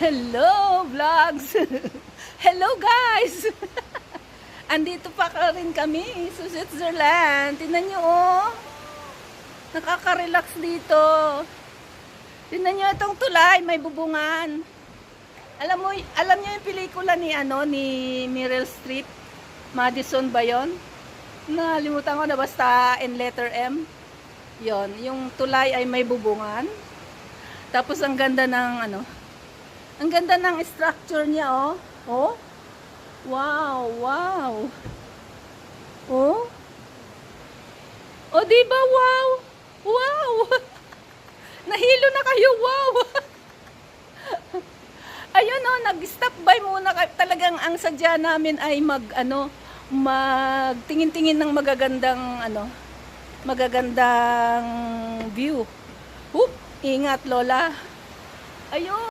Hello, vlogs! Hello, guys! Andito pa ka rin kami sa Switzerland. Tingnan nyo, oh. Nakaka-relax dito. Tingnan nyo itong tulay, may bubungan. Alam nyo yung pelikula ni Meryl Streep? Madison ba yun? Nalimutan ko na, basta in letter M. Yon, yung tulay ay may bubungan. Tapos ang ganda ng ang ganda ng structure niya, oh. Oh. Wow, wow. Oh. Oh, di ba wow? Wow. Nahilo na kayo, wow. Ayun, oh, nag-stop by muna. Talagang ang sadya namin ay magtingin-tingin ng magagandang view. Ingat, Lola. Ayun.